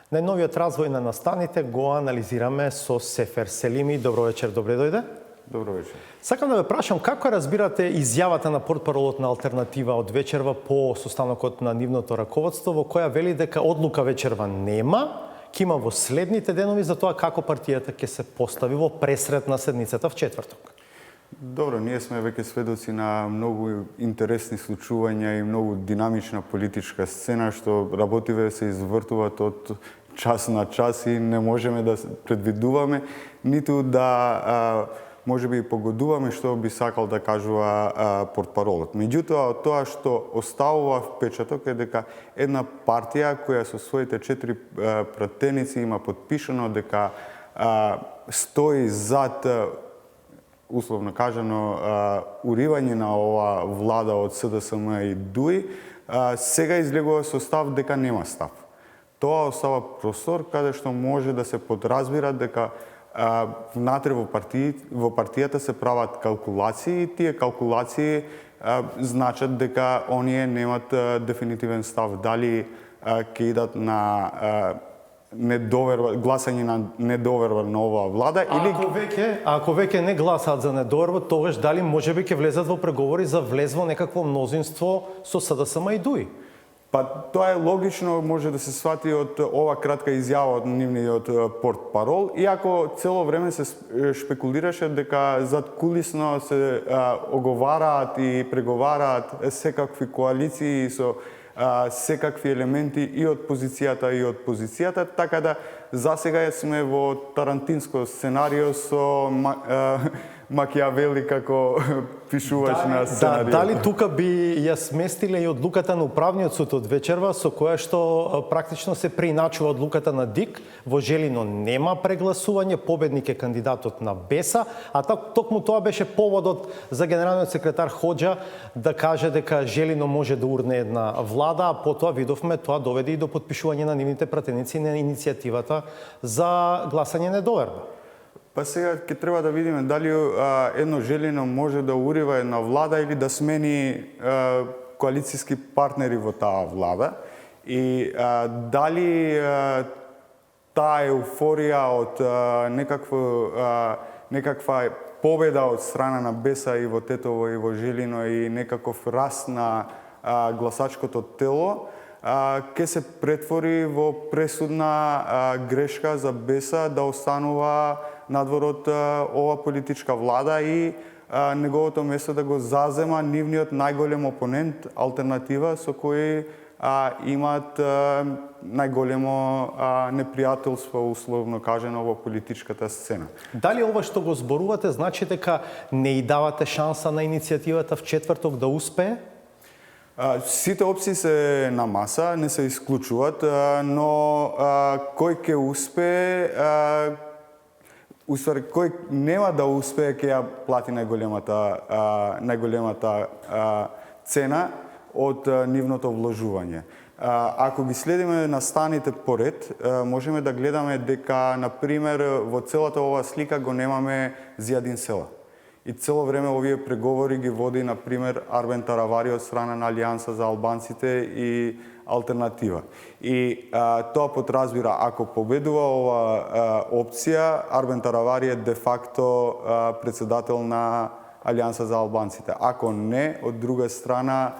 Најновиот развој на настаните го анализираме со Сефер Селими. Добро вечер, добре дојде. Добро вечер. Сакам да ве прашам како разбирате изјавата на портпаролот на Алтернатива од вечерва по состанокот на нивното раководство, во која вели дека одлука вечерва нема, ќе има во следните денови за тоа како партијата ќе се постави во пресрет на седницата в четврток. Добро, ние сме веќе сведоци на многу интересни случувања и многу динамична политичка сцена што работиве се извртуваат од час на час и не можеме да предвидуваме, ниту да можеби и погодуваме што би сакал да кажува портпаролот. Меѓутоа, тоа што оставува впечаток е дека една партија која со своите 4 пратеници има подпишано дека стои зад условно кажано, уривање на ова влада од СДСМ и ДУИ, сега излегува со став дека нема став. Тоа остава простор каде што може да се подразбира дека внатре во партијата се прават калкулации и тие калкулации значат дека оние немат дефинитивен став. Дали ќе идат на гласање на недоверба на оваа влада или ако веќе не гласаат за недоверба, тогаш дали можеби ќе влезат во преговори за влез во некакво мнозинство со СДСМ и ДУИ? Па тоа е логично, може да се свати од ова кратка изјава од нивниот портпарол, иако цело време се шпекулираше дека зад кулисно се оговараат и преговараат секакви коалиции со секакви елементи и од позицијата и од позицијата, така да засега сме во тарантинско сценарио со Макијавели како пишувач на сценарио. Дали тука би ја сместиле и одлуката на управниот суд од вечерва, со која што практично се преиначува одлуката на ДИК, во Желино нема прегласување, победник е кандидатот на БЕСА, а токму тоа беше поводот за генералниот секретар Хоџа да каже дека Желино може да урне една влада, а потоа видовме тоа доведе и до потпишување на нивните пратеници на иницијативата за гласање недоверба. Па сега ќе треба да видиме дали едно Желино може да урива една влада или да смени коалицијски партнери во таа влада и дали таа еуфорија од некаква победа од страна на БЕСА и во Тетово и во Желино и некаков раст на гласачкото тело ќе се претвори во пресудна грешка за БЕСА да останува надвор од ова политичка влада и неговото место да го зазема нивниот најголем опонент, Алтернатива, со кој имаат најголемо непријателство, условно кажено, во политичката сцена. Дали ова што го зборувате значи дека не и давате шанса на иницијативата в четврток да успее? Сите опции се на маса, не се исклучуваат, но кој ќе успее, уствари кој нема да успее ќе ја плати најголемата цена од нивното вложување. Ако ги следиме настаните поред, можеме да гледаме дека, например, во целата ова слика го немаме Зијадин Села. И цело време овие преговори ги води, например, Арбен Таравари од страна на Алијанса за албанците и Алтернатива. И тоа подразбира, ако победува ова опција, Арбен Таравари е де-факто председател на Алијанса за албанците. Ако не, од друга страна,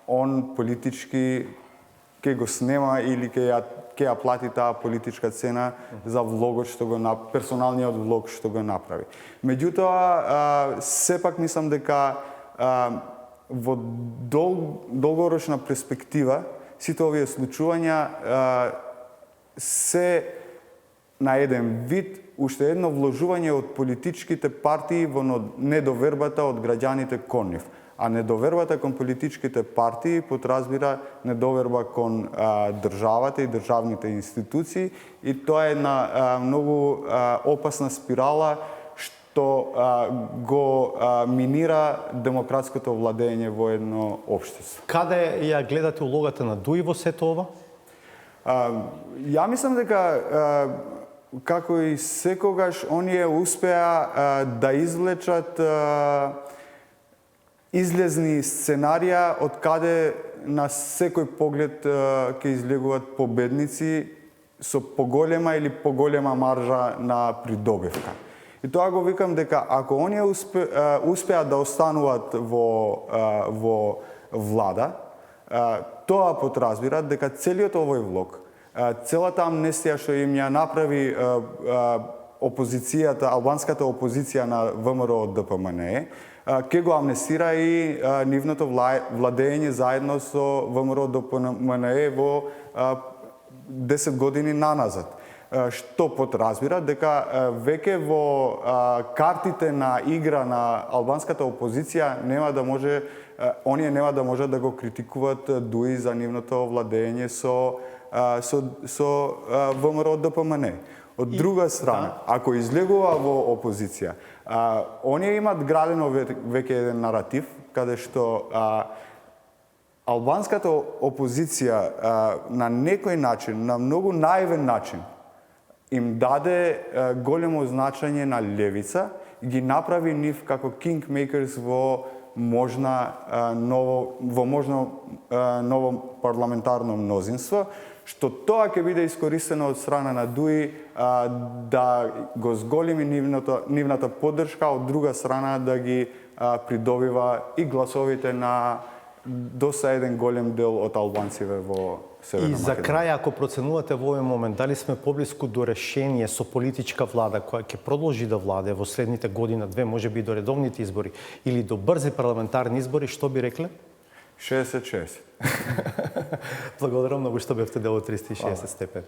он политички ќе го снема или ќе ја плати таа политичка цена за влогот што го персоналниот влог што го направи. Меѓутоа, сепак мислам дека во долгорочна перспектива сите овие случувања се на еден вид уште едно вложување од политичките партии во недовербата од граѓаните кон нив. А недовербата кон политичките партии подразбира недоверба кон државата и државните институции и тоа е една многу опасна спирала што го минира демократското владење во едно општество. Каде ја гледате улогата на ДУИ во сето ова? Ја мислам дека како и секогаш оние успеа да извлечат излезни сценарија од каде на секој поглед ќе излегуваат победници со поголема или поголема маржа на придобивка. И тоа го викам дека ако оние успеат да остануваат во влада, тоа подразбира дека целиот овој влог, целата амнестија што им ја направи опозицијата, албанската опозиција на ВМРО ДПМНЕ, ќе го амнестира и нивното владење заедно со ВМРО ДПМНЕ во 10 години наназад. Што подразбира дека веќе во картите на игра на албанската опозиција оние нема да можат да го критикуваат дуи за нивното владење со ВМРО ДПМНЕ. Од друга страна, ако излегува во опозиција, оние имат градено веќе еден наратив, каде што албанската опозиција на некој начин, на многу наивен начин, им даде големо значење на левица и ги направи нив како kingmakers во можно ново парламентарно мнозинство, што тоа ќе биде искористено од страна на ДУИ да го зголеми нивната поддршка, од друга страна да ги придобива и гласовите на доста еден голем дел од албанците во Северна И за Македонија. крај, ако проценувате во овој момент, дали сме поблиску до решение со политичка влада која ќе продолжи да владе во следните година-две, може би до редовните избори или до брзи парламентарни избори, што би рекле? 60-60. Благодарам многу што бевте дел од 360 степени.